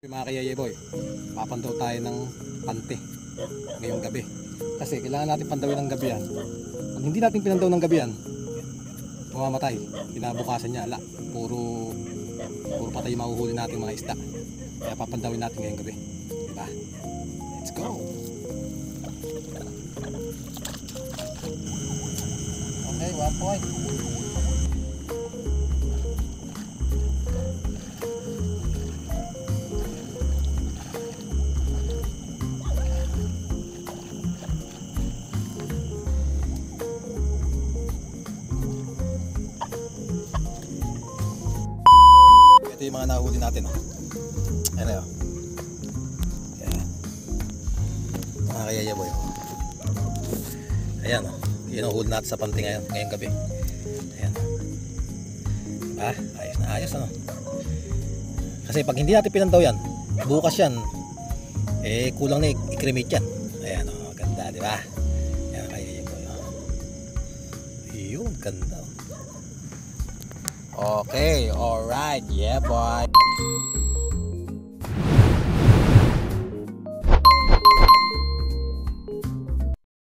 Mga kayaya boy, papandaw tayo ng pante ngayong gabi. Kasi kailangan natin pandawin ng gabi yan. Kung hindi natin pinandaw ng gabi yan, mamamatay. Kinabukasan niya, ala, puro patay yung mahuhuli natin mga isda. Kaya papandawin natin ngayong gabi. Diba? Let's go! Okay, 1 point. Ito yung mga nahuli natin, oh. Ayan, oh. Ayan. Mga kayaya boy, oh. Ayan, oh. Yun ang huli natin sa panty ngayong gabi. Ayan. Diba? Ayos na ayos, ano. Kasi pag hindi natin pinandaw yan, bukas yan, eh kulang na i-cremate yan. Ayan, oh. Ganda, diba? Ayan, kayaya boy, oh. Yun, ganda, oh. Okay, alright, yeah boy.